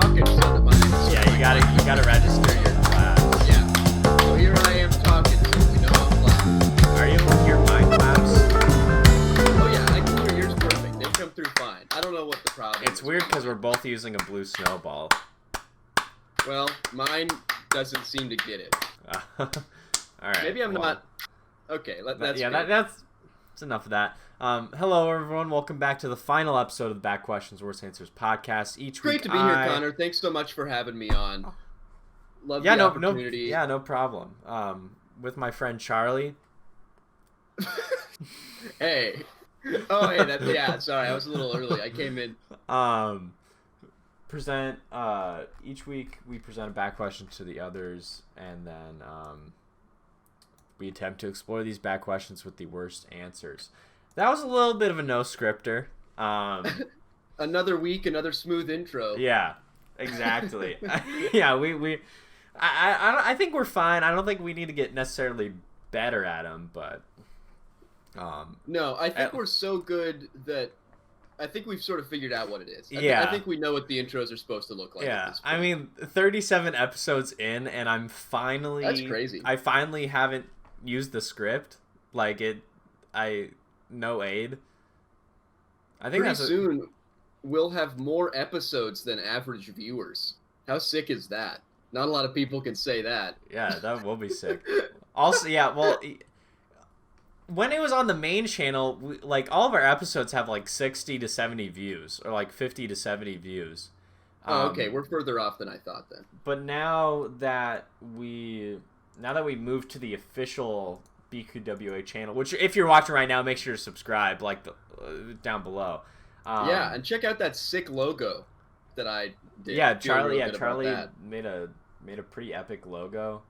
talking, son of mine. Yeah, you gotta register your class. Yeah. So here I am talking, so we know I'm loud. Are you able to hear my claps? Oh yeah, I can hear yours perfect. They come through fine. I don't know what the problem is. It's weird because we're both using a blue snowball. Well, mine doesn't seem to get it. All right. Maybe I'm not. Okay, that's yeah. good. That's enough of that. Hello everyone, welcome back to the final episode of the Back Questions Worst Answers podcast. Great to be here, Connor. Thanks so much for having me on. Love the opportunity. No problem. With my friend Charlie. Hey. Oh, hey, sorry, I was a little early. I came in. Each week we present a back question to the others, and then we attempt to explore these back questions with the worst answers. That was a little bit of a no-scripter. Another week, another smooth intro. Yeah, exactly. Yeah, I think we're fine. I don't think we need to get necessarily better at them, but no, I think we're so good that I think we've sort of figured out what it is. I think we know what the intros are supposed to look like. Yeah, I mean, 37 episodes in, and I'm finally... That's crazy. I finally haven't used the script. Like, no aid. I think pretty soon we'll have more episodes than average viewers. How sick is that? Not a lot of people can say that. Yeah, that will be sick. Also, yeah, well, when it was on the main channel, all of our episodes have like 60 to 70 views, or like 50 to 70 views. Oh, okay, we're further off than I thought then. But now that we moved to the official BQWA channel, which if you're watching right now, make sure to subscribe, down below. Yeah, and check out that sick logo that I did. Yeah, Charlie made a pretty epic logo.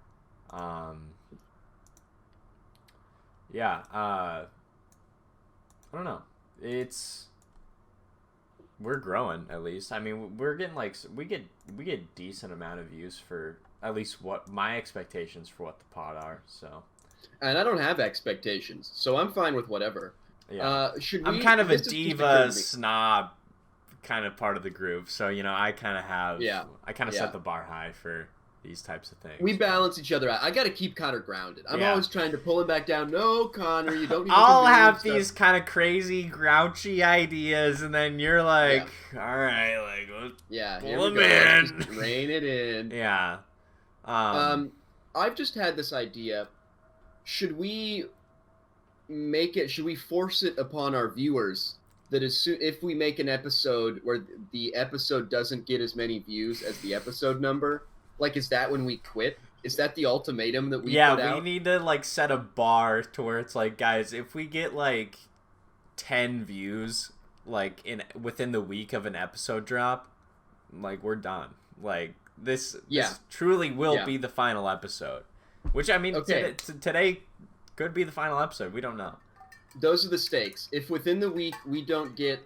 Yeah, I don't know. We're growing, at least. I mean, we're getting we get decent amount of views for at least what my expectations for what the pod are. So, and I don't have expectations, so I'm fine with whatever. Yeah, I'm kind of a diva snob kind of part of the group, so I kind of have set the bar high for these types of things. We balance each other out. I got to keep Connor grounded. I'm always trying to pull him back down. No, Connor, you don't need to I'll have these kind of crazy, grouchy ideas, and then you're like, all right, pull them in. Just rein it in. Yeah. I've just had this idea. Should we force it upon our viewers that if we make an episode where the episode doesn't get as many views as the episode number, is that when we quit? Is that the ultimatum that we put out? Yeah, we need to, set a bar to where it's guys, if we get, 10 views, within the week of an episode drop, we're done. This truly will be the final episode. Which, I mean, today could be the final episode. We don't know. Those are the stakes. If within the week we don't get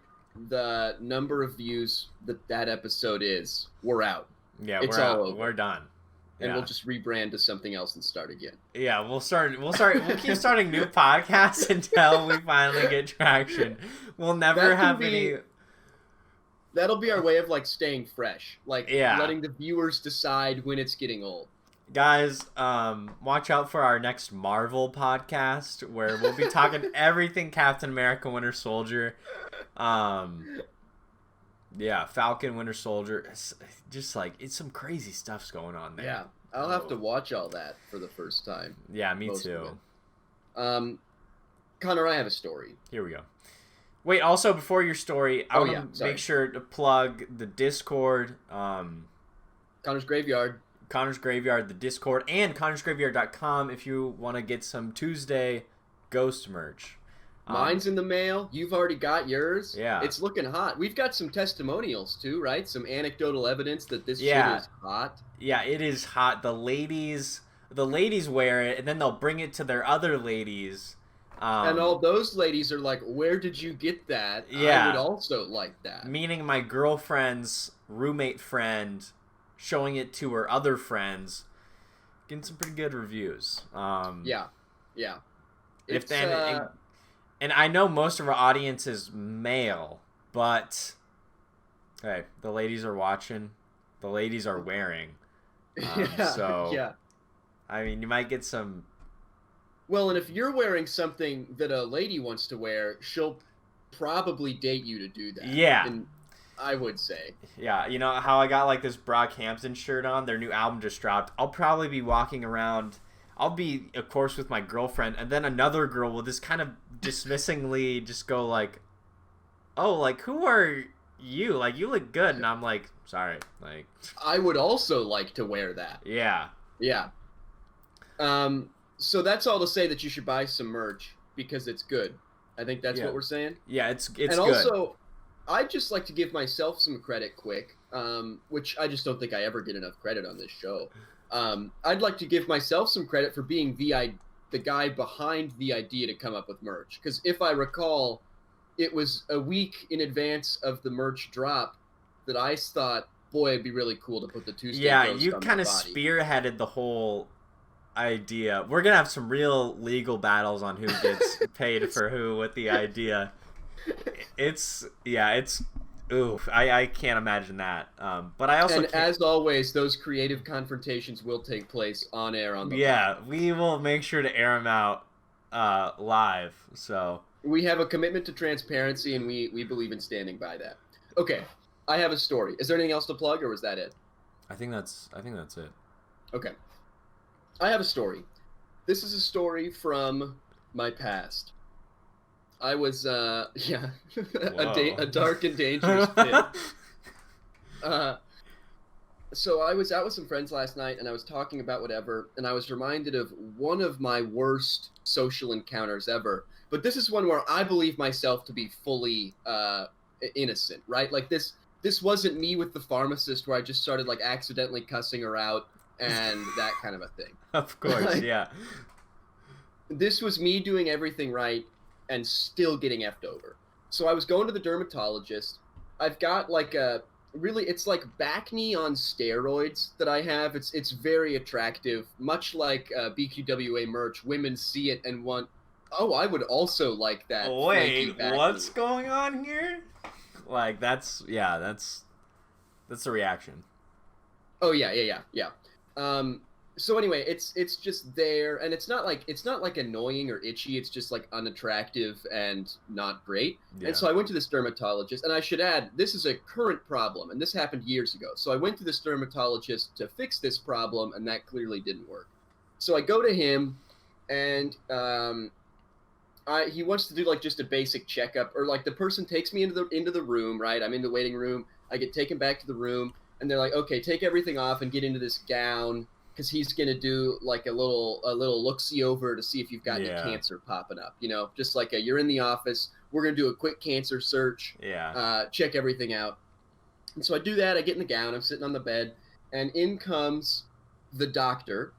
the number of views that episode is, we're out. Yeah, it's all over. We're done. And we'll just rebrand to something else and start again. Yeah, we'll keep starting new podcasts until we finally get traction. We'll never have any. That'll be our way of staying fresh. Letting the viewers decide when it's getting old. Guys, watch out for our next Marvel podcast where we'll be talking everything Captain America, Winter Soldier. Yeah, Falcon, Winter Soldier. It's just it's some crazy stuff's going on there. Yeah, I'll have to watch all that for the first time. Yeah, me too. Connor, I have a story. Here we go. Wait, also before your story, I want to make sure to plug the Discord. Connor's Graveyard, the Discord, and connorsgraveyard.com if you want to get some Tuesday Ghost merch. Mine's in the mail. You've already got yours. Yeah. It's looking hot. We've got some testimonials too, right? Some anecdotal evidence that this shit is hot. Yeah, it is hot. The ladies wear it, and then they'll bring it to their other ladies. And all those ladies are like, where did you get that? Yeah. I would also like that. Meaning my girlfriend's roommate friend showing it to her other friends. Getting some pretty good reviews. Yeah. And I know most of our audience is male, but hey, the ladies are watching. the ladies are wearing. Yeah, yeah. I mean, you might get some. Well, and if you're wearing something that a lady wants to wear, she'll probably date you to do that. Yeah. And I would say. Yeah, you know how I got like this Brockhampton shirt on? Their new album just dropped. I'll probably be walking around. I'll be, of course, with my girlfriend, and then another girl will just kind of dismissingly just go like, "Oh, like who are you? Like you look good," and I'm like, "Sorry." Like, I would also like to wear that. yeah, Yeah. So that's all to say that you should buy some merch because it's good. I think that's what we're saying. Yeah, it's and good. Also, I'd just like to give myself some credit quick, which I just don't think I ever get enough credit on this show. I'd like to give myself some credit for being the guy behind the idea to come up with merch. Because if I recall, it was a week in advance of the merch drop that I thought, boy, it'd be really cool to put the Tuesday roast you on kind my of body. spearheaded the whole idea. We're gonna have some real legal battles on who gets paid for who with the idea. It's oof. I can't imagine that. But I also as always, those creative confrontations will take place on air on the pod. We will make sure to air them out live. So we have a commitment to transparency, and we believe in standing by that. Okay, I have a story. Is there anything else to plug, or was that it? I think that's it. Okay, I have a story. This is a story from my past. I was, a dark and dangerous pit. So I was out with some friends last night, and I was talking about whatever, and I was reminded of one of my worst social encounters ever. But this is one where I believe myself to be fully innocent, right? Like this wasn't me with the pharmacist where I just started like accidentally cussing her out and that kind of a thing. Of course, like, yeah. This was me doing everything right and still getting effed over. So I was going to the dermatologist. I've got like it's like back knee on steroids that I have. It's very attractive, much like BQWA merch. Women see it and want, oh, I would also like that. Wait, what's going on here? Like that's the reaction. Oh yeah. So anyway, it's just there, and it's not like annoying or itchy. It's just like unattractive and not great. Yeah. And so I went to this dermatologist, and I should add, this is a current problem, and this happened years ago. So I went to this dermatologist to fix this problem, and that clearly didn't work. So I go to him, and he wants to do like just a basic checkup, or like the person takes me into the room, right? I'm in the waiting room. I get taken back to the room, and they're like, okay, take everything off and get into this gown, because he's gonna do like a little look-see over to see if you've got any cancer popping up. You know, just like you're in the office. We're gonna do a quick cancer search. Yeah. Check everything out. And so I do that. I get in the gown. I'm sitting on the bed, and in comes the doctor,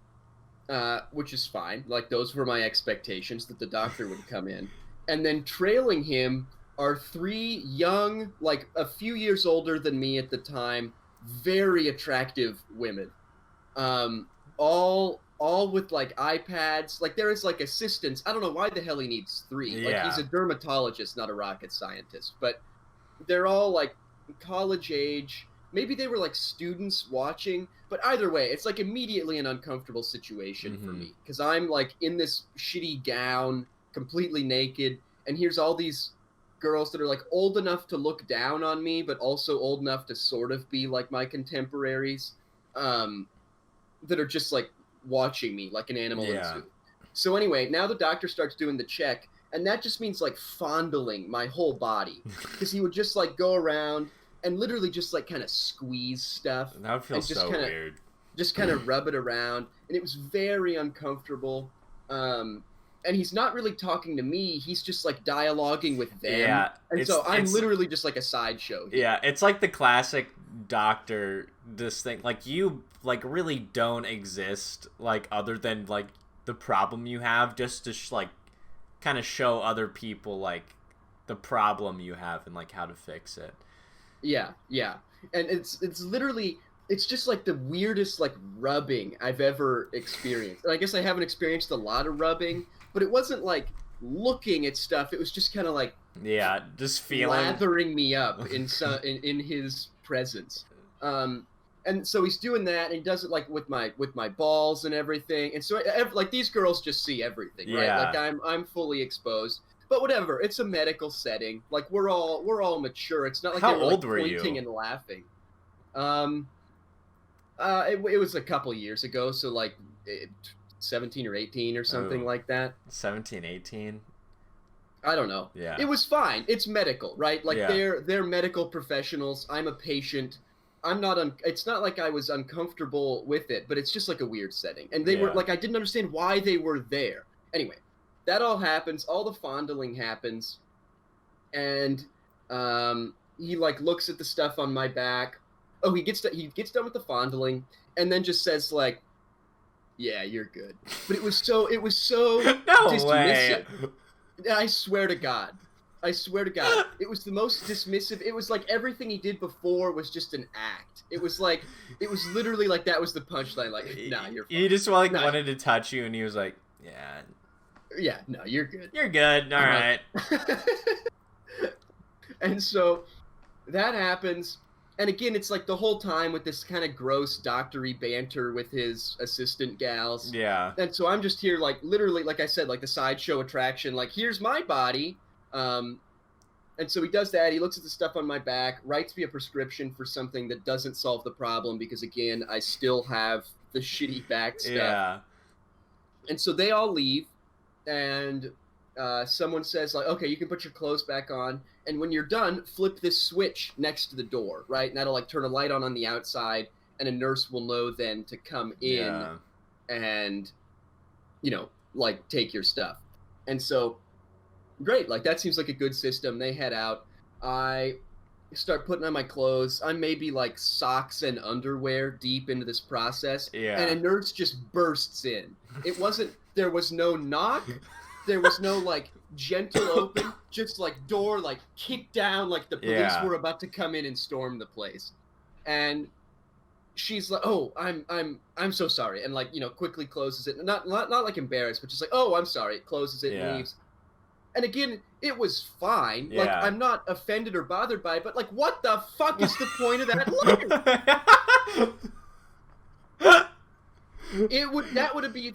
which is fine. Like those were my expectations that the doctor would come in, and then trailing him are three young, like a few years older than me at the time, very attractive women. All with like iPads. Like there is like assistants. I don't know why the hell he needs three. Yeah. Like he's a dermatologist, not a rocket scientist. But they're all like college age. Maybe they were like students watching. But either way, it's like immediately an uncomfortable situation for me, because I'm like in this shitty gown, completely naked, and here's all these girls that are like old enough to look down on me, but also old enough to sort of be like my contemporaries. That are just like watching me like an animal in zoo. So anyway, now the doctor starts doing the check, and that just means like fondling my whole body, because he would just like go around and literally just like kind of squeeze stuff. That would feel so weird. Just kind of rub it around, and it was very uncomfortable. And he's not really talking to me. He's just like dialoguing with them. Yeah, and so I'm literally just like a sideshow here. Yeah, it's like the classic doctor, this thing. Like you like really don't exist, like other than like the problem you have, just to like kind of show other people like the problem you have and like how to fix it. Yeah. And it's literally, it's just like the weirdest like rubbing I've ever experienced. And I guess I haven't experienced a lot of rubbing, but it wasn't like looking at stuff. It was just kind of like just feeling lathering me up in his presence. And so he's doing that, and he does it like with my balls and everything. And so like these girls just see everything, right? Yeah. Like I'm fully exposed. But whatever, it's a medical setting. Like we're all mature. It's not like How they were old like were pointing you? and laughing. It was a couple years ago, so like 17 or 18 or something Oh, like that. 17, 18? I don't know. Yeah. It was fine. It's medical, right? Like Yeah. they're medical professionals. I'm a patient. I'm not it's not like I was uncomfortable with it, but it's just like a weird setting. And they were Yeah. like I didn't understand why they were there. Anyway, that all happens, all the fondling happens, and he like looks at the stuff on my back. Oh, he gets done with the fondling and then just says like, "Yeah, you're good." But it was so No way. dismissive. I swear to God. It was the most dismissive. It was like everything he did before was just an act. It was literally like that was the punchline. Like, nah, you're fine. He just like Nah, wanted to touch you, and he was like, yeah, no, you're good. you're good. All right. And so that happens. And again, it's like the whole time with this kind of gross doctory banter with his assistant gals. Yeah. And so I'm just here, like, literally, like I said, like the sideshow attraction, like, here's my body. And so he does that. He looks at the stuff on my back, writes me a prescription for something that doesn't solve the problem because, again, I still have the shitty back stuff. Yeah. And so they all leave, and someone says, like, okay, you can put your clothes back on. And when you're done, flip this switch next to the door, right? And that'll, like, turn a light on the outside, and a nurse will know then to come in and, you know, like, take your stuff. And so, great. Like, that seems like a good system. They head out. I start putting on my clothes. I'm maybe, like, socks and underwear deep into this process. Yeah. And a nurse just bursts in. There was no knock. There was no, like, gentle open, just, like, door, like, kicked down, like the police were about to come in and storm the place. And she's like, oh, I'm so sorry. And, like, you know, quickly closes it. Not like embarrassed, but just like, oh, I'm sorry. Closes it and leaves. And again, it was fine. Yeah. Like, I'm not offended or bothered by it, but, like, what the fuck is the point of that look? That would be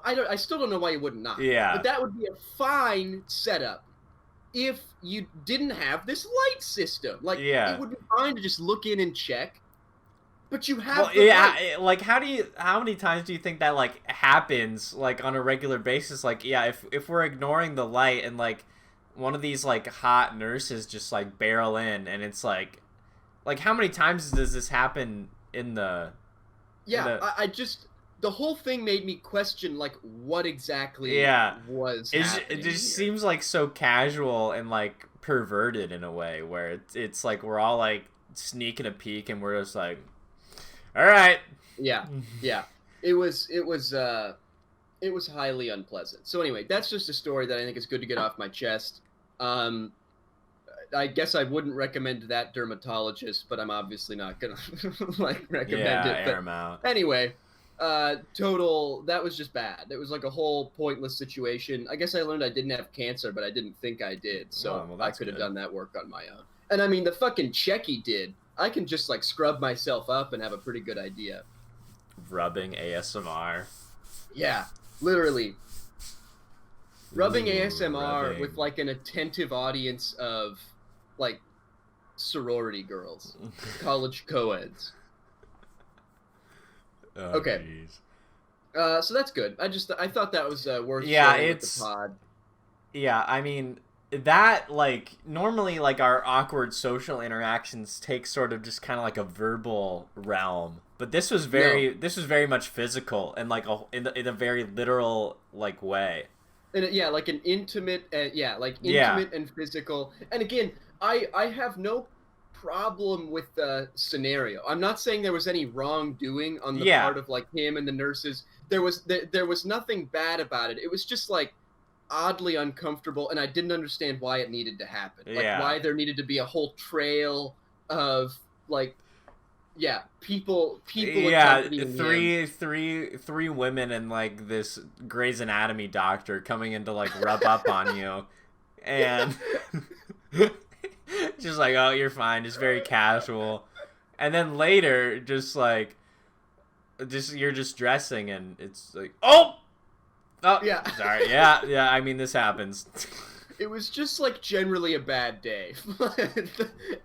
I still don't know why you would not. Yeah. But that would be a fine setup if you didn't have this light system. Like, it would be fine to just look in and check. But you have light. Like how many times do you think that like happens like on a regular basis? Like, yeah, if we're ignoring the light and like one of these like hot nurses just like barrel in and it's like how many times does this happen in the I just the whole thing made me question like what exactly was happening. It just seems like so casual and like perverted in a way where it's like we're all like sneaking a peek and we're just like, all right. Yeah. It was highly unpleasant. So anyway, that's just a story that I think is good to get off my chest. I guess I wouldn't recommend that dermatologist, but I'm obviously not gonna like recommend it. Air 'em out. Anyway, that was just bad. It was like a whole pointless situation. I guess I learned I didn't have cancer, but I didn't think I did, so I could have done that work on my own. And I mean, the fucking check he did, I can just like scrub myself up and have a pretty good idea. Rubbing ASMR. Yeah, literally. Rubbing ASMR with like an attentive audience of like sorority girls, college co-eds. Oh, okay. Geez. So that's good. I thought that was worth sharing with the pod. Yeah, I mean that like normally like our awkward social interactions take sort of just kind of like a verbal realm, but this was very much physical and like in a very literal like way. And like an intimate, intimate and physical. And again, I have no problem with the scenario. I'm not saying there was any wrongdoing on the part of like him and the nurses. There was nothing bad about it. It was just like oddly uncomfortable, and I didn't understand why it needed to happen. Like why there needed to be a whole trail of like people three women and like this Grey's Anatomy doctor coming in to like rub up on you and just like, oh, you're fine, just very casual. And then later, just like, you're just dressing, and it's like, oh, Yeah. sorry, yeah. I mean, this happens. It was just like generally a bad day.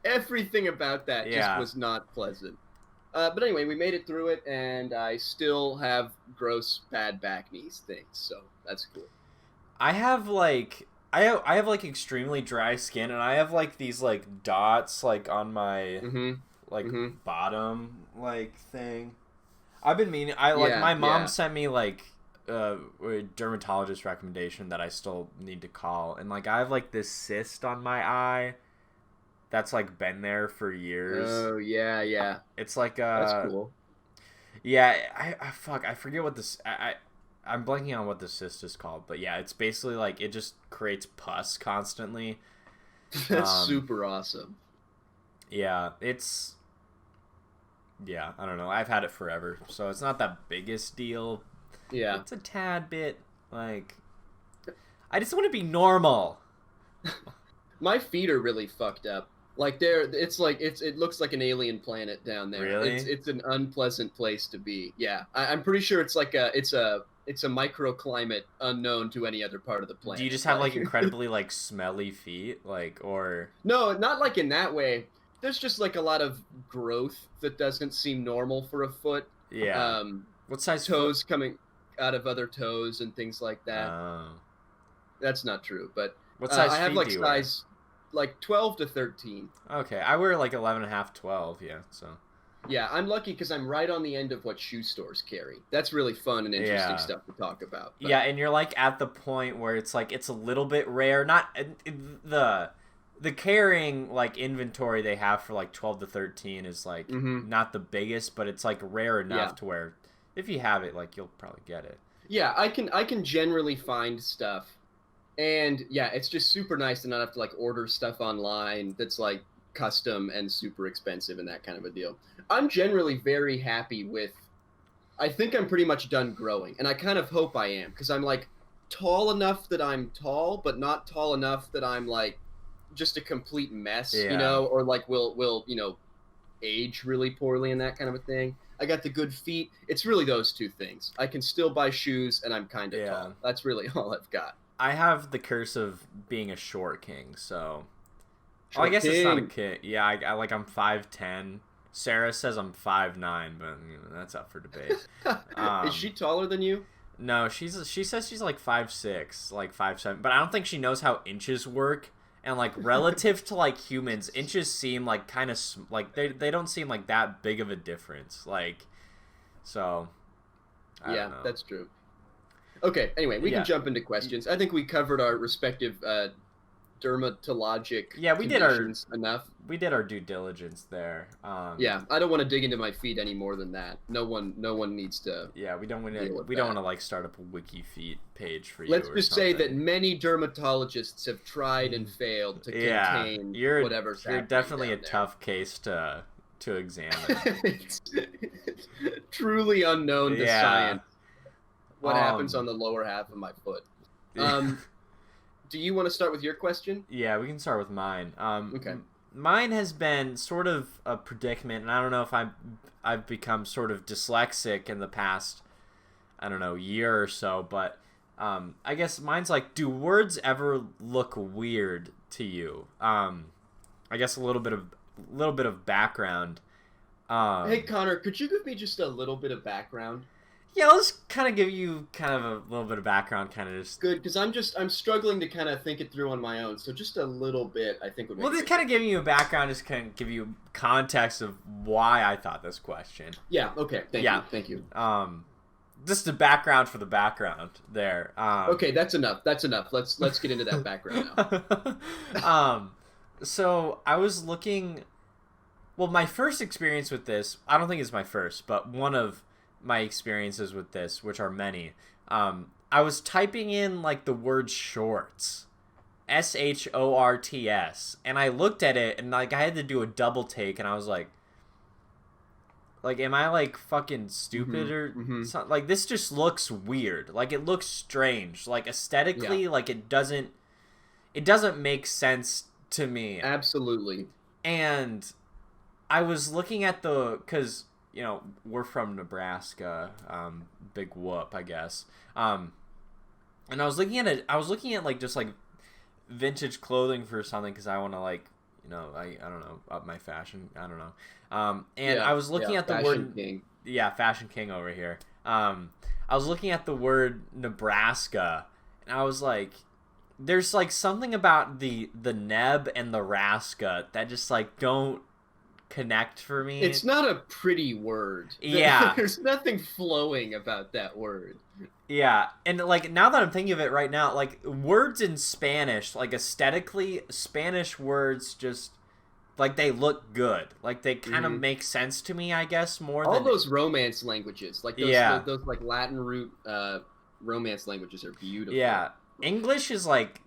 Everything about that just was not pleasant. But anyway, we made it through it, and I still have gross bad back knees things, so that's cool. I have like I have like extremely dry skin, and I have like these like dots like on my bottom like thing. I've been meaning my mom sent me like a dermatologist recommendation that I still need to call, and like I have like this cyst on my eye that's like been there for years. Oh yeah. It's like that's cool. Yeah, I forget what this I'm blanking on what the cyst is called, but yeah, it's basically like it just creates pus constantly. That's super awesome. Yeah, I don't know. I've had it forever, so it's not the biggest deal. Yeah. It's a tad bit, like, I just want to be normal. My feet are really fucked up. Like it looks like an alien planet down there. Really? It's an unpleasant place to be. Yeah. I'm pretty sure it's like it's a microclimate unknown to any other part of the planet. Do you just have like incredibly like smelly feet, like, or? No, not like in that way. There's just like a lot of growth that doesn't seem normal for a foot. Yeah. What size toes coming out of other toes and things like that? Oh. That's not true, but what size I have feet like do you size wear? like 12 to 13. Okay, I wear like 11 and a half, 12, yeah, so. Yeah, I'm lucky because I'm right on the end of what shoe stores carry. That's really fun and interesting stuff to talk about. But. Yeah, and you're like at the point where it's like it's a little bit rare. Not the carrying like inventory they have for like 12 to 13 is like not the biggest, but it's like rare enough to where if you have it, like you'll probably get it. Yeah, I can generally find stuff. And yeah, it's just super nice to not have to like order stuff online that's like custom and super expensive and that kind of a deal. I'm generally very happy with, I think I'm pretty much done growing, and I kind of hope I am, because I'm like tall enough that I'm tall, but not tall enough that I'm like just a complete mess, you know, or like will you know, age really poorly and that kind of a thing. I got the good feet. It's really those two things. I can still buy shoes, and I'm kind of tall. That's really all I've got. I have the curse of being a short king, so. I guess it's not a king. Yeah, I like I'm 5'10". Sarah says I'm 5'9", but you know, that's up for debate. Is she taller than you? No, she says she's like 5'6", like 5'7", but I don't think she knows how inches work. And like relative to like humans, inches seem like kind of like they don't seem like that big of a difference. Like, so. I don't know. That's true. Okay, anyway, we can jump into questions. I think we covered our respective dermatologic conditions enough. We did our due diligence there. Yeah, I don't want to dig into my feet any more than that. No one needs to. Yeah, we don't want to like start up a wiki feet page for you. Let's just say that many dermatologists have tried and failed to contain whatever's happening. You're definitely down a tough case to examine. It's truly unknown to science what happens on the lower half of my foot. Do you want to start with your question? Yeah, we can start with mine. Okay. Mine has been sort of a predicament, and I don't know if I've become sort of dyslexic in the past, I don't know, year or so, but I guess mine's like, do words ever look weird to you? I guess a little bit of background. Hey Connor, could you give me just a little bit of background? Yeah, let's kind of give you kind of a little bit of background, kind of just... Good, because I'm struggling to kind of think it through on my own, so just a little bit, I think would make Well, just kind of giving you a background, just kind of give you context of why I thought this question. Yeah, okay, thank you. Just a background for the background there. Okay, that's enough, let's get into that background now. So, I was looking... Well, my first experience with this, I don't think it's my first, but one of my experiences with this, which are many, I was typing in like the word shorts, shorts, and I looked at it and like I had to do a double take, and I was like am I like fucking stupid or something? Like, this just looks weird, like it looks strange, like aesthetically, like it doesn't make sense to me. Absolutely. And I was looking at because we're from Nebraska, big whoop, I guess. And I was looking at like just like vintage clothing for something because I want to like I don't know, up my fashion. I don't know. And I was looking at the word king. Yeah, fashion king over here. I was looking at the word Nebraska, and I was like, there's like something about the Neb and the Raska that just like don't connect for me. It's not a pretty word. Yeah. There's nothing flowing about that word. Yeah, and like now that I'm thinking of it right now, like words in Spanish, like aesthetically, Spanish words just like they look good. Like they kind of make sense to me, I guess, more all than those Romance languages, like those like Latin root Romance languages are beautiful. Yeah, English is like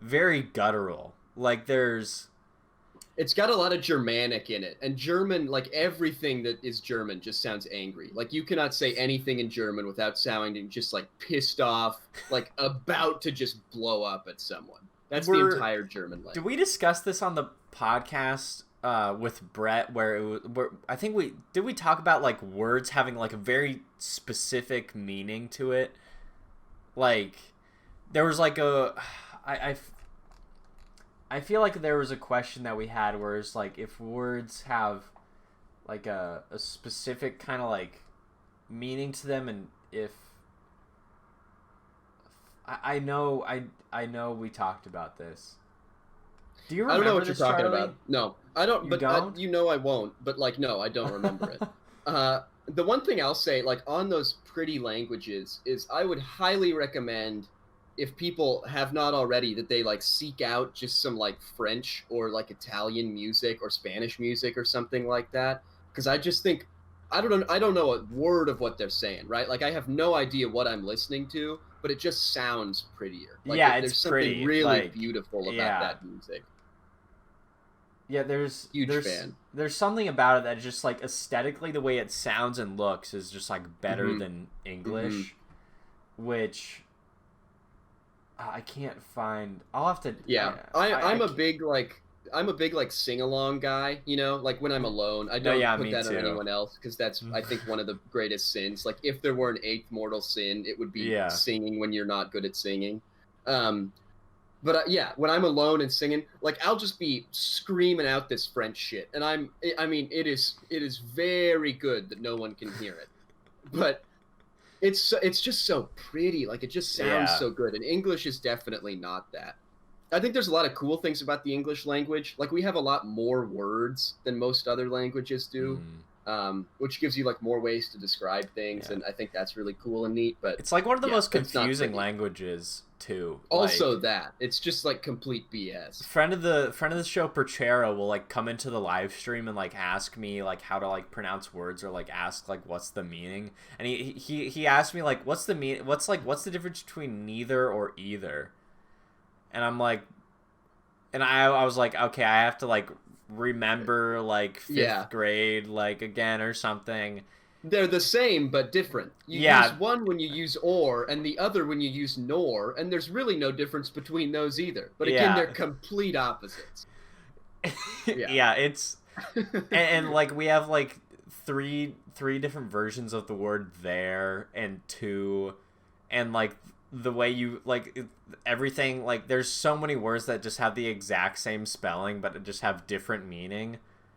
very guttural. Like it's got a lot of Germanic in it, and German, like everything that is German just sounds angry. Like you cannot say anything in German without sounding just like pissed off, like about to just blow up at someone. That's the entire German language. Did we discuss this on the podcast with Brett where I think we talk about like words having like a very specific meaning to it? Like there was like I feel like there was a question that we had where it's like if words have like a specific kind of like meaning to them, and if I know we talked about this. Do you remember I don't know what you're talking Charlie? about. No, I don't. You but don't? I won't. But like, no, I don't remember it. The one thing I'll say, like on those pretty languages, is I would highly recommend, if people have not already, that they like seek out just some like French or like Italian music or Spanish music or something like that. Because I just think I don't know a word of what they're saying, right? Like I have no idea what I'm listening to, but it just sounds prettier. Like, there's something pretty, really like, beautiful about that music. Yeah, there's fan. There's something about it that just like aesthetically the way it sounds and looks is just like better than English, which I can't find. I'll have to. Yeah, I'm a big like sing along guy. Like when I'm alone, I don't put that on anyone else because that's I think one of the greatest sins. Like if there were an eighth mortal sin, it would be singing when you're not good at singing. But when I'm alone and singing, like I'll just be screaming out this French shit, and I mean, it is very good that no one can hear it, but it's just so pretty, like it just sounds so good, and English is definitely not that. I think there's a lot of cool things about the English language, like we have a lot more words than most other languages do. Which gives you like more ways to describe things, and I think that's really cool and neat. But it's like one of the most confusing languages too. Also, that it's just like complete BS. Friend of the show, Perchero, will like come into the live stream and like ask me like how to like pronounce words or like ask like what's the meaning, and he asked me like what's the difference between neither or either, and I'm like, and I was like, okay, I have to like remember like fifth grade like again or something. They're the same but different. You use one when you use or and the other when you use nor, and there's really no difference between those either. But again, they're complete opposites. It's and like we have like three different versions of the word there and two, and like the way you like everything, like there's so many words that just have the exact same spelling but just have different meaning,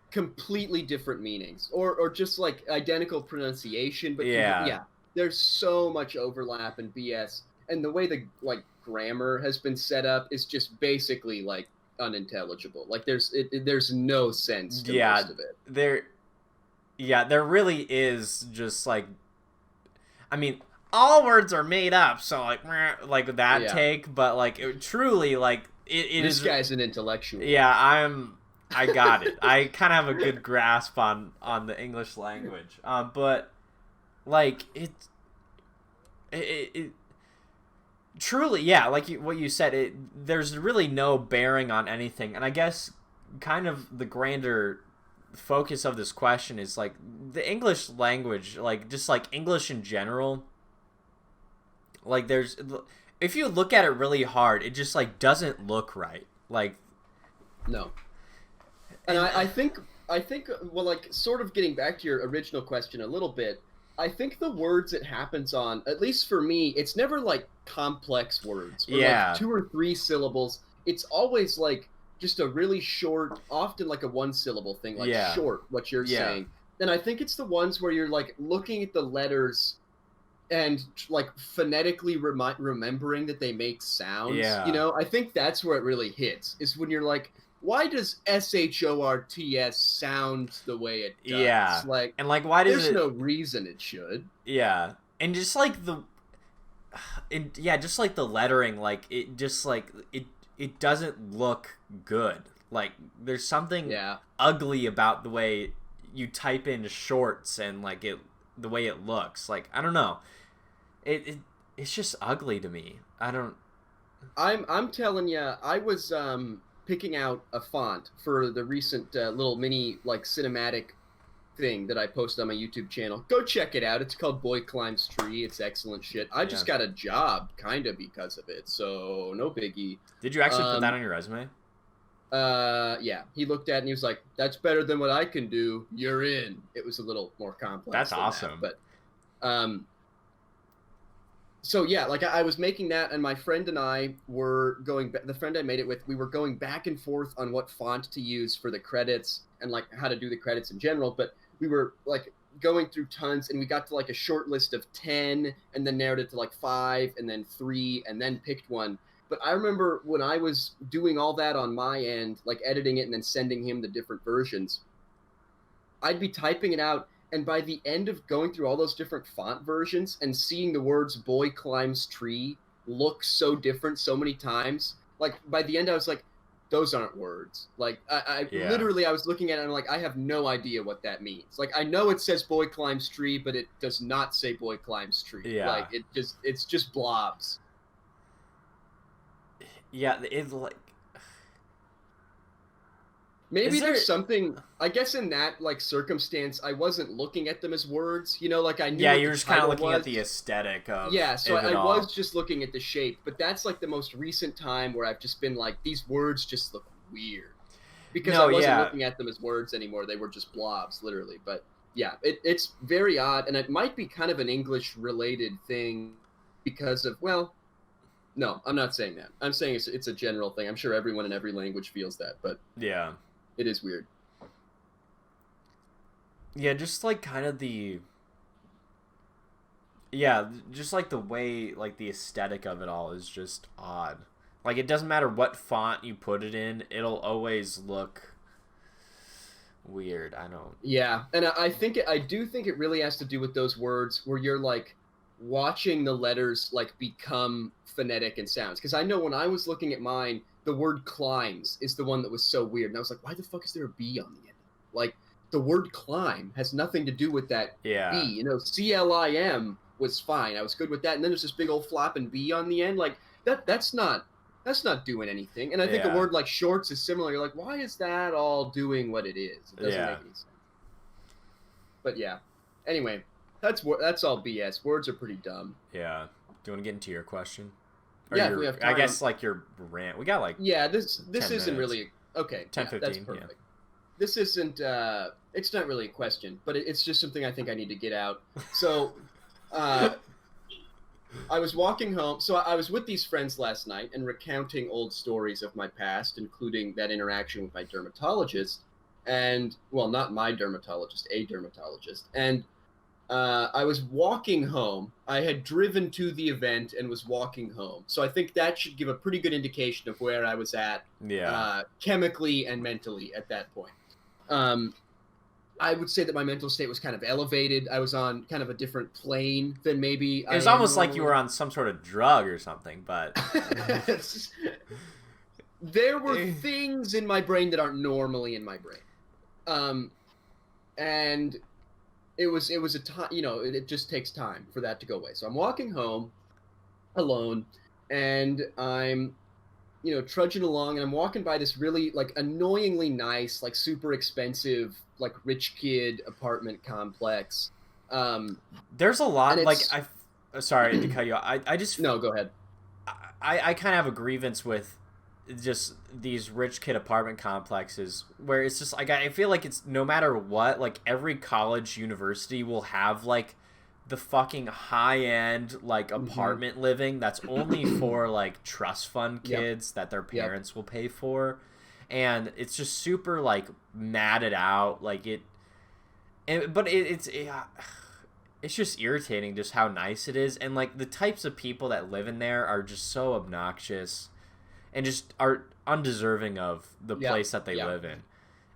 completely different meanings, or just like identical pronunciation, but there's so much overlap and BS, and the way the like grammar has been set up is just basically like unintelligible. Like there's no sense to most of it. There really is just like, I mean, all words are made up, so like that take, but like it, truly like this guy's an intellectual. I got it. I kind of have a good grasp on the English language, but like it truly, like what you said, there's really no bearing on anything, and I guess kind of the grander focus of this question is like the English language, like just like English in general. Like there's, if you look at it really hard, it just like doesn't look right. Like no. And I think I think, well, like, sort of getting back to your original question a little bit, I think the words it happens on, at least for me, it's never like complex words or like Yeah. 2 or 3 syllables. It's always like just a really short, often like a 1 syllable thing, like Yeah. short, what you're Yeah. saying. And I think it's the ones where you're like looking at the letters and like phonetically remembering that they make sounds. You Yeah. know, I think that's where it really hits, is when you're like, why does shorts sound the way it does? Yeah. Like, And like, why does there's it? no reason it should. Yeah. And just like just like the lettering, like it just like it doesn't look good. Like there's something Yeah. ugly about the way you type in shorts and like the way it looks. Like I don't know. It's just ugly to me. I don't. I'm telling you, I was picking out a font for the recent little mini like cinematic thing that I posted on my YouTube channel. Go check it out. It's called Boy Climbs Tree. It's excellent shit. I just got a job kind of because of it, so no biggie. Did you actually put that on your resume? Yeah. He looked at it and he was like, "That's better than what I can do. You're in." It was a little more complex. That's than awesome. That, but so yeah, like I was making that, and my friend and I were going. The friend I made it with, we were going back and forth on what font to use for the credits and like how to do the credits in general. But we were like going through tons, and we got to like a short list of 10, and then narrowed it to like 5, and then 3, and then picked one. But I remember when I was doing all that on my end, like editing it and then sending him the different versions, I'd be typing it out, and by the end of going through all those different font versions and seeing the words "boy climbs tree" look so different so many times, like by the end I was like, those aren't words. Like I literally I was looking at it and I'm like, I have no idea what that means. Like I know it says "boy climbs tree," but it does not say "boy climbs tree." Yeah. Like it's just blobs. Yeah, it's like maybe there's something, I guess in that like circumstance, I wasn't looking at them as words, you know, like I knew. Yeah, you're just kind of looking at the aesthetic of. Yeah, so I all. was just looking at the shape, but that's like the most recent time where I've just been like, these words just look weird. Because I wasn't looking at them as words anymore, they were just blobs, literally. But yeah, it's very odd, and it might be kind of an English-related thing because of, well, no, I'm not saying that. I'm saying it's a general thing. I'm sure everyone in every language feels that, but yeah. It is weird. Yeah, just like kind of the. Yeah, just like the way, like the aesthetic of it all is just odd. Like it doesn't matter what font you put it in, it'll always look weird. I don't. Yeah, and I do think it really has to do with those words where you're like watching the letters like become phonetic and sounds. Because I know when I was looking at mine, the word climbs is the one that was so weird. And I was like, why the fuck is there a B on the end? Like, the word climb has nothing to do with that B. You know, CLIM was fine. I was good with that. And then there's this big old flopping B on the end. Like, that's not doing anything. And I think a word like shorts is similar. You're like, why is that all doing what it is? It doesn't make any sense. But yeah. Anyway, that's all BS. Words are pretty dumb. Yeah. Do you want to get into your question? Yeah, we have time. I guess like your rant. We got like this isn't really okay. 10, 15. That's perfect. Yeah. This isn't it's not really a question, but it's just something I think I need to get out. So I was walking home. So I was with these friends last night and recounting old stories of my past, including that interaction with my dermatologist, and well, not my dermatologist, a dermatologist. And I was walking home. I had driven to the event and was walking home. So I think that should give a pretty good indication of where I was at chemically and mentally at that point. I would say that my mental state was kind of elevated. I was on kind of a different plane than maybe it was almost like you were on some sort of drug or something, but there were things in my brain that aren't normally in my brain. And it was a time, you know, it just takes time for that to go away. So I'm walking home alone, and I'm, you know, trudging along, and I'm walking by this really like annoyingly nice, like super expensive, like rich kid apartment complex. There's a lot, like sorry to cut you off. I just no, go ahead. I kind of have a grievance with just these rich kid apartment complexes where it's just like I feel like it's no matter what, like every college university will have like the fucking high end like apartment living that's only for like trust fund kids that their parents will pay for, and it's just super like matted out like it. But it's just irritating just how nice it is, and like the types of people that live in there are just so obnoxious and just are undeserving of the place that they live in.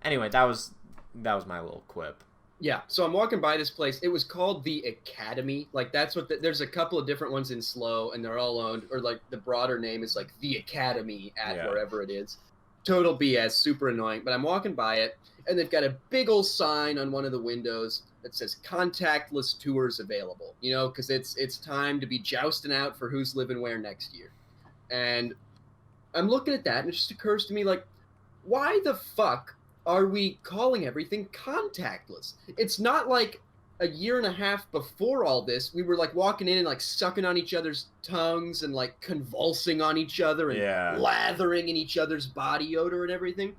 Anyway, that was my little quip. Yeah, so I'm walking by this place. It was called the Academy. Like, that's what there's a couple of different ones in Slow, and they're all owned, or like the broader name is like the Academy at wherever it is. Total BS, super annoying. But I'm walking by it, and they've got a big old sign on one of the windows that says contactless tours available. You know, because it's time to be jousting out for who's living where next year. And I'm looking at that, and it just occurs to me, like, why the fuck are we calling everything contactless? It's not like a year and a half before all this, we were like walking in and like sucking on each other's tongues and like convulsing on each other and lathering in each other's body odor and everything.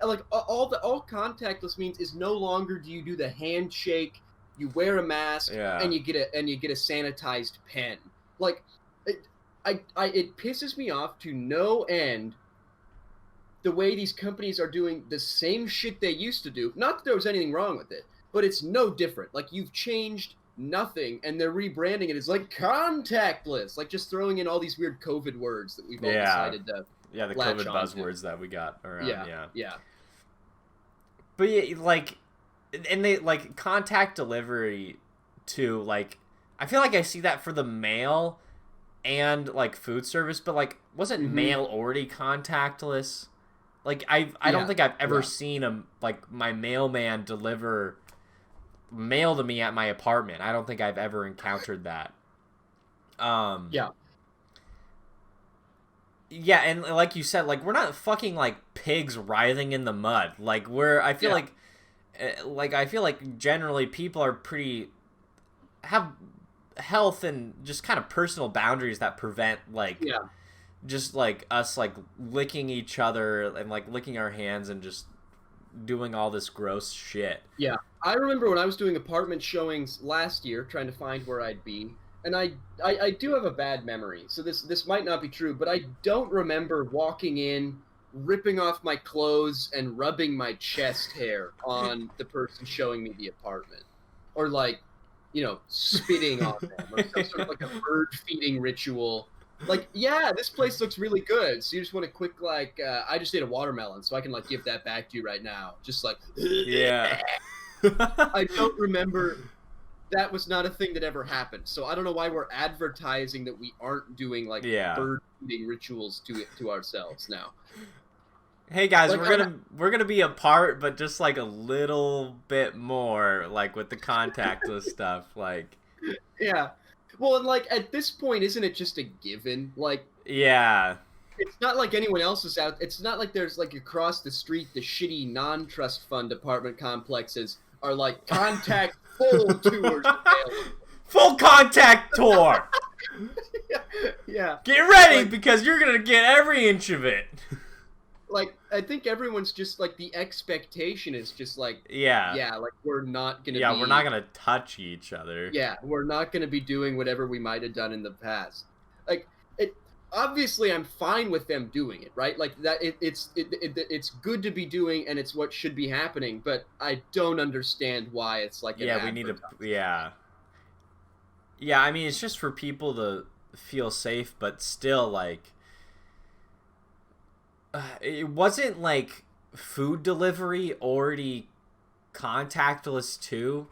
And like all contactless means is no longer do you do the handshake, you wear a mask, and you get a sanitized pen. Like it pisses me off to no end the way these companies are doing the same shit they used to do. Not that there was anything wrong with it, but it's no different. Like, you've changed nothing, and they're rebranding it as like contactless, like just throwing in all these weird COVID words that we've all decided to the COVID buzzwords that we got around. Yeah. But yeah, like, and they like contact delivery too. Like, I feel like I see that for the mail and like food service, but like, wasn't mail already contactless? Like, I don't think I've ever seen my mailman deliver mail to me at my apartment. I don't think I've ever encountered that. Yeah, and like you said, like, we're not fucking like pigs writhing in the mud. Like, I feel like generally people are have health and just kind of personal boundaries that prevent like just like us like licking each other and like licking our hands and just doing all this gross shit. Yeah, I remember when I was doing apartment showings last year trying to find where I'd be, and I do have a bad memory, so this might not be true, but I don't remember walking in, ripping off my clothes and rubbing my chest hair on the person showing me the apartment, or like, you know, spitting on them, or some sort of like a bird feeding ritual. Like, yeah, this place looks really good. So you just want a quick, like, I just ate a watermelon, so I can, like, give that back to you right now. Just like, I don't remember. That was not a thing that ever happened. So I don't know why we're advertising that we aren't doing, like, bird feeding rituals to ourselves now. Hey guys, like, we're gonna be apart, but just like a little bit more, like with the contactless stuff, like. Yeah. Well, and like at this point, isn't it just a given? Like, it's not like anyone else is out. It's not like there's like across the street, the shitty non-trust fund apartment complexes are like contact full tours available. Full contact tour. Yeah. Get ready, like, because you're gonna get every inch of it. Like, I think everyone's just, like, the expectation is just, like, like, we're not gonna we're not gonna touch each other. Yeah, we're not gonna be doing whatever we might have done in the past. Like, obviously, I'm fine with them doing it, right? Like, that, it's good to be doing, and it's what should be happening, but I don't understand why it's, like, an we need to, Yeah, I mean, it's just for people to feel safe, but still, like, it wasn't like food delivery already contactless too,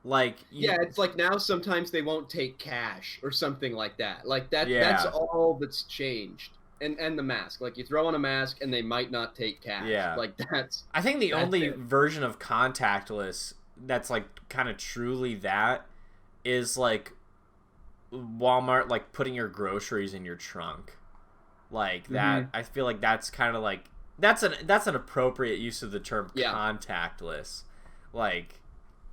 like it's like now sometimes they won't take cash or something like that. Like that's all that's changed. And the mask, like, you throw on a mask and they might not take cash. Like I think the only version of contactless that's like kind of truly that is like Walmart, like putting your groceries in your trunk. Like that, I feel like that's kind of like that's an appropriate use of the term contactless. Like,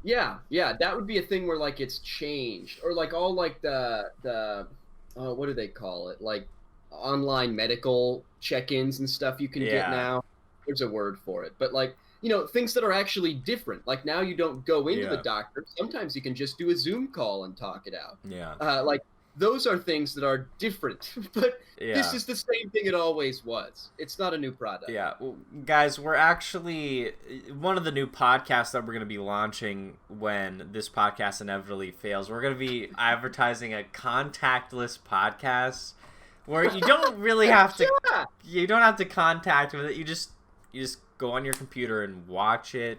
that would be a thing where like it's changed, or like all like the what do they call it? Like online medical check-ins and stuff you can get Yeah. now. There's a word for it, but like, you know, things that are actually different. Like now you don't go into the Yeah. doctor. Sometimes you can just do a Zoom call and talk it out. Yeah. Like those are things that are different, but Yeah. this is the same thing it always was. It's not a new product. Yeah. Well, guys, we're actually one of the new podcasts that we're going to be launching when this podcast inevitably fails. We're going to be advertising a contactless podcast where you don't really have to Yeah. you don't have to contact with it. You just go on your computer and watch it.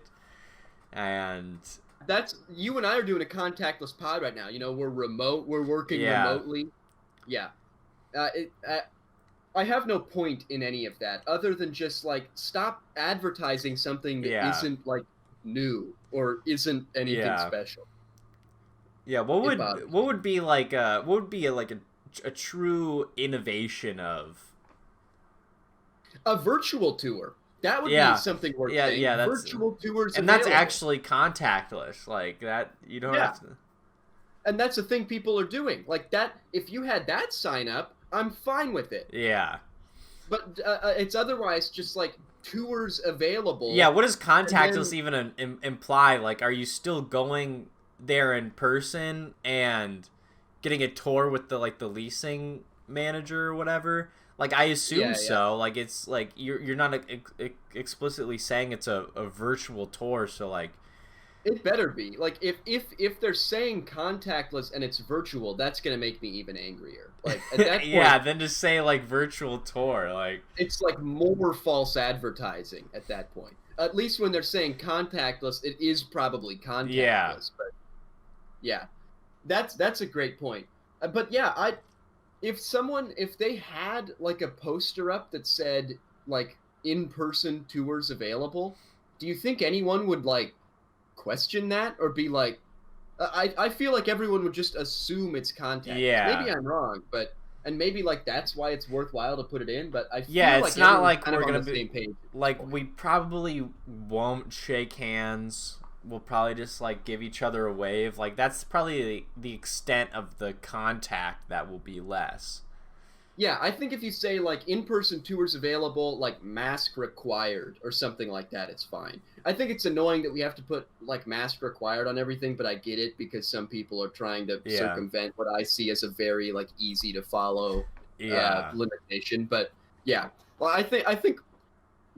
And That's you and I are doing a contactless pod right now. You know, we're remote. We're working remotely. Yeah. I have no point in any of that other than just like stop advertising something that isn't like new or isn't anything special. Yeah, what would be like a true innovation of a virtual tour? That would be something worth saying. Yeah, that's virtual tours, and available. That's actually contactless. Like that, you don't have to. And that's the thing people are doing. Like that, if you had that sign up, I'm fine with it. Yeah. But it's otherwise just like tours available. Yeah, what does contactless even imply? Like, are you still going there in person and getting a tour with the leasing manager or whatever? Like, I assume so. Like, it's like you're not explicitly saying it's a virtual tour, so like. It better be. Like, if they're saying contactless and it's virtual, that's gonna make me even angrier. Like at that point, then just say like virtual tour, like it's like more false advertising at that point. At least when they're saying contactless, it is probably contactless. Yeah. But yeah, that's a great point. But yeah, if they had like a poster up that said like in-person tours available, do you think anyone would like question that or be like I feel like everyone would just assume it's contactless. Yeah. Maybe I'm wrong, but and maybe like that's why it's worthwhile to put it in, but I feel it's like not like kind we're of on gonna the be same page like we probably won't shake hands. We'll probably just like give each other a wave. Like that's probably the extent of the contact that will be less. Yeah, I think if you say like in-person tours available, like mask required or something like that, it's fine. I think it's annoying that we have to put like mask required on everything, but I get it because some people are trying to circumvent what I see as a very like easy to follow limitation. But yeah, well, I think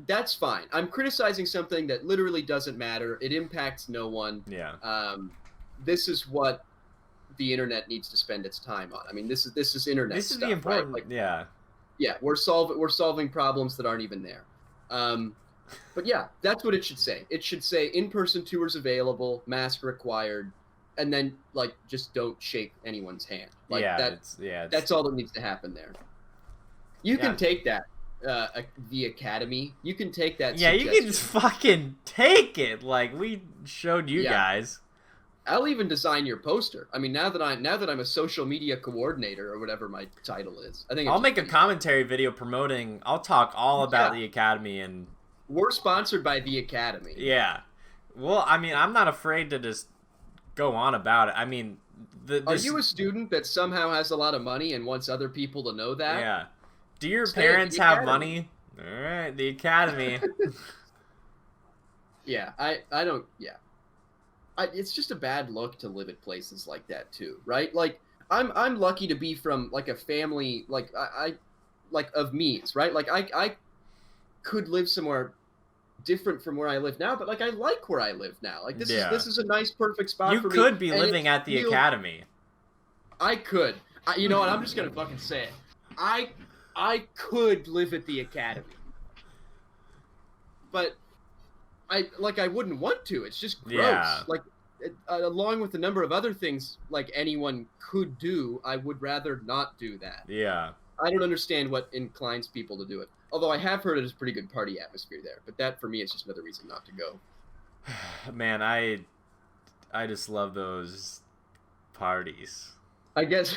that's fine. I'm criticizing something that literally doesn't matter. It impacts no one. Yeah. This is what the internet needs to spend its time on. I mean, this is internet. This is stuff, the important. Right? Like, yeah. We're solving problems that aren't even there. But yeah, that's what it should say. It should say in-person tours available, mask required, and then like just don't shake anyone's hand. Like that's all that needs to happen there. You can take that. The Academy. You can take that. Yeah, you can just fucking take it. Like we showed you guys. I'll even design your poster. I mean, now that I'm a social media coordinator or whatever my title is, I think I'll make a commentary video promoting. I'll talk all about the Academy, and we're sponsored by the Academy. Yeah, well, I mean, I'm not afraid to just go on about it. I mean, are you a student that somehow has a lot of money and wants other people to know that? Yeah. Do your parents have money? All right, the Academy. Yeah, I don't. Yeah. It's just a bad look to live at places like that too, right? Like I'm lucky to be from like a family like I like of means, right? Like I could live somewhere different from where I live now, but like I like where I live now. Like this is a nice perfect spot for me. You could be living at the Academy. I could. You know what? I'm just gonna fucking say it. I could live at the Academy, but I wouldn't want to. It's just gross. Yeah. Like, along with a number of other things like anyone could do, I would rather not do that. Yeah. I don't understand what inclines people to do it. Although I have heard it is a pretty good party atmosphere there. But that, for me, is just another reason not to go. Man, I just love those parties. I guess...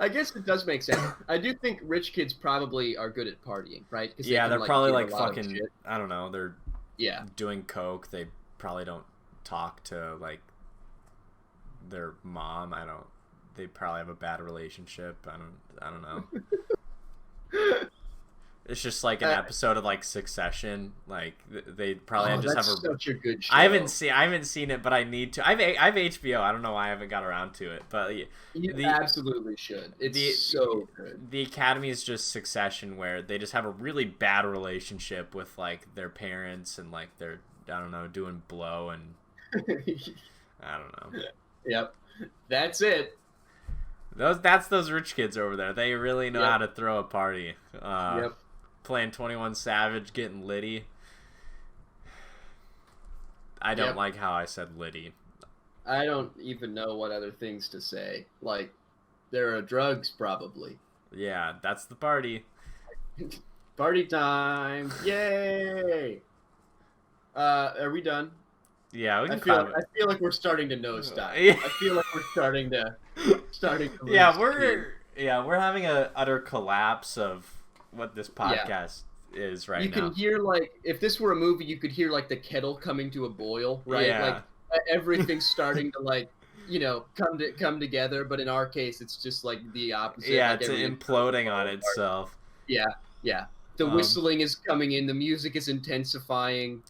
I guess it does make sense. I do think rich kids probably are good at partying, right? Yeah, they're probably like fucking. I don't know. They're doing coke. They probably don't talk to like their mom. they probably have a bad relationship. I don't know. It's just like an episode of like Succession. Like they probably just have such a good show. I haven't seen it, but I need to. I've HBO. I don't know why I haven't got around to it, but you absolutely should. It's so good. The Academy is just Succession, where they just have a really bad relationship with like their parents, and like they're, I don't know, doing blow, and I don't know. Yep, that's it. That's those rich kids over there. They really know how to throw a party. Yep. Playing 21 Savage, getting litty. I don't like how I said litty. I don't even know what other things to say. Like, there are drugs, probably. Yeah, that's the party. Party time! Yay! Are we done? Yeah, we can. I feel like we're starting to nosedive. I feel like we're starting to we're having a utter collapse of what this podcast is right now. You can hear, like, if this were a movie, you could hear like the kettle coming to a boil, right? Yeah. Like everything's starting to, like, you know, come together. But in our case, it's just like the opposite. Yeah, like it's imploding on itself. Yeah. The whistling is coming in. The music is intensifying.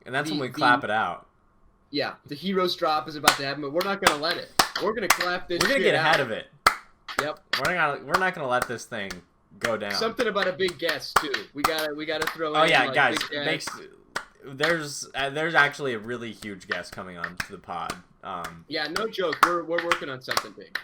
And that's when we clap it out. Yeah, the hero's drop is about to happen, but we're not gonna let it. We're gonna clap this. We're gonna get ahead of it. Yep. We're not gonna let this thing go down. Something about a big guest too. We gotta throw. Oh in, yeah, like, guys. There's actually a really huge guest coming on to the pod. Yeah, no joke. We're working on something big.